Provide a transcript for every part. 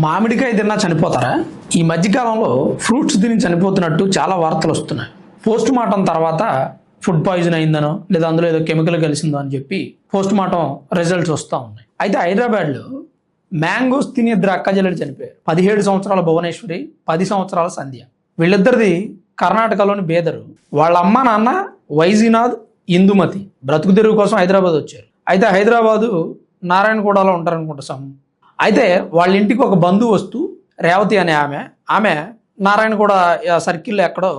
మామిడికాయ తిన్నా చనిపోతారా? ఈ మధ్యకాలంలో ఫ్రూట్స్ తిని చనిపోతున్నట్టు చాలా వార్తలు వస్తున్నాయి. పోస్ట్ మార్టం తర్వాత ఫుడ్ పాయిజన్ అయిందనో లేదా అందులో ఏదో కెమికల్ కలిసిందో అని చెప్పి పోస్ట్ మార్టం రిజల్ట్స్ వస్తూ ఉన్నాయి. అయితే హైదరాబాద్లో మ్యాంగోస్ తిని ఇద్దరు అక్కజల్లెలు చనిపోయారు. 17 సంవత్సరాల భువనేశ్వరి, 10 సంవత్సరాల సంధ్య. వీళ్ళిద్దరిది కర్ణాటకలోని బేదరు. వాళ్ళ అమ్మ నాన్న వైజీనాథ్, ఇందుమతి బ్రతుకు తెరువు కోసం హైదరాబాద్ వచ్చారు. అయితే హైదరాబాదు నారాయణగూడలో ఉంటారనుకుంటా అయితే వాళ్ళ ఇంటికి ఒక బంధువు వస్తూ రేవతి అనే ఆమె నారాయణగూడ సర్కిల్లో ఎక్కడో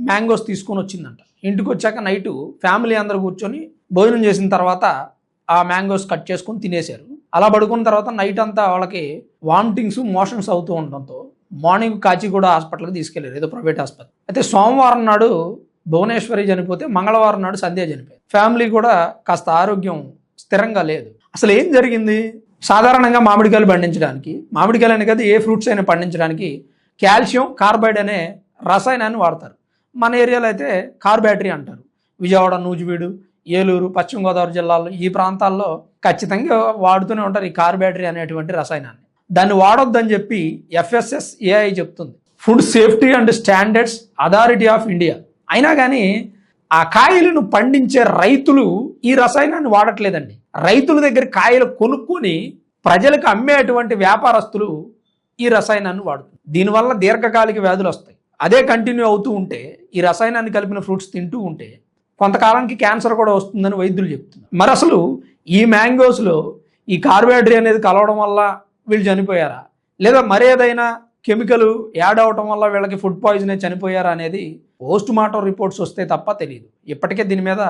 మ్యాంగోస్ తీసుకొని వచ్చిందంట. ఇంటికి వచ్చాక నైటు ఫ్యామిలీ అందరూ కూర్చొని భోజనం చేసిన తర్వాత ఆ మ్యాంగోస్ కట్ చేసుకొని తినేశారు. అలా పడుకున్న తర్వాత నైట్ అంతా వాళ్ళకి వామిటింగ్స్, మోషన్స్ అవుతూ ఉండడంతో మార్నింగ్ కాచిగూడ హాస్పిటల్కి తీసుకెళ్లారు, ఏదో ప్రైవేట్ హాస్పిటల్. అయితే సోమవారం నాడు భువనేశ్వరి చనిపోతే మంగళవారం నాడు సంధ్య చనిపోయింది. ఫ్యామిలీ కూడా కాస్త ఆరోగ్యం స్థిరంగా లేదు. అసలు ఏం జరిగింది? సాధారణంగా మామిడికాయలు పండించడానికి, మామిడికాయలని కాదు ఏ ఫ్రూట్స్ అయినా పండించడానికి కాల్షియం కార్బైడ్ అనే రసాయనాన్ని వాడతారు. మన ఏరియాలో అయితే కార్ బ్యాటరీ అంటారు. విజయవాడ, నూజివీడు, ఏలూరు, పశ్చిమ గోదావరి జిల్లాల్లో ఈ ప్రాంతాల్లో ఖచ్చితంగా వాడుతూనే ఉంటారు ఈ కార్ బ్యాటరీ అనేటువంటి రసాయనాన్ని. దాన్ని వాడొద్దని చెప్పి FSSAI చెప్తుంది, food safety and standards authority of India. అయినా కానీ ఆ కాయలను పండించే రైతులు ఈ రసాయనాన్ని వాడట్లేదండి. రైతుల దగ్గర కాయలు కొనుక్కొని ప్రజలకు అమ్మేటువంటి వ్యాపారస్తులు ఈ రసాయనాన్ని వాడుతున్నారు. దీనివల్ల దీర్ఘకాలిక వ్యాధులు వస్తాయి. అదే కంటిన్యూ అవుతూ ఉంటే, ఈ రసాయనాన్ని కలిపిన ఫ్రూట్స్ తింటూ ఉంటే కొంతకాలానికి క్యాన్సర్ కూడా వస్తుందని వైద్యులు చెప్తున్నారు. మరి అసలు ఈ మ్యాంగోస్లో ఈ కార్బోహైడ్రేట్ అనేది కలవడం వల్ల వీళ్ళు చనిపోయారా, లేదా మరేదైనా కెమికల్ యాడ్ అవడం వల్ల వీళ్ళకి ఫుడ్ పాయిజన్ చనిపోయారా అనేది పోస్ట్ మార్టం రిపోర్ట్స్ వస్తే తప్ప తెలియదు. ఇప్పటికే దీని మీద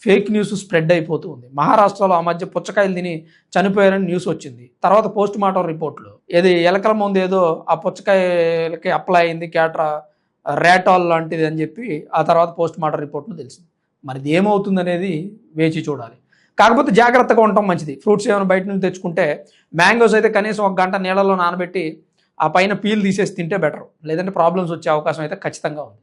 ఫేక్ న్యూస్ స్ప్రెడ్ అయిపోతూ ఉంది. మహారాష్ట్రలో ఆ మధ్య పుచ్చకాయలు తిని చనిపోయారని న్యూస్ వచ్చింది. తర్వాత పోస్ట్ మార్టం రిపోర్ట్లో ఏది ఎలకల ముందు ఏదో ఆ పుచ్చకాయలకి అప్లై అయింది, రేటాల్ లాంటిది అని చెప్పి ఆ తర్వాత పోస్ట్ మార్టం రిపోర్ట్లో తెలిసింది. మరి ఇది ఏమవుతుంది అనేది వేచి చూడాలి. కాకపోతే జాగ్రత్తగా ఉండటం మంచిది. ఫ్రూట్స్ ఏమైనా బయట నుంచి తెచ్చుకుంటే మ్యాంగోస్ అయితే కనీసం 1 గంట నీళ్ళలో నానబెట్టి ఆ పైన పీల్ తీసేసి తింటే బెటర్. లేదంటే ప్రాబ్లమ్స్ వచ్చే అవకాశం అయితే ఖచ్చితంగా ఉంది.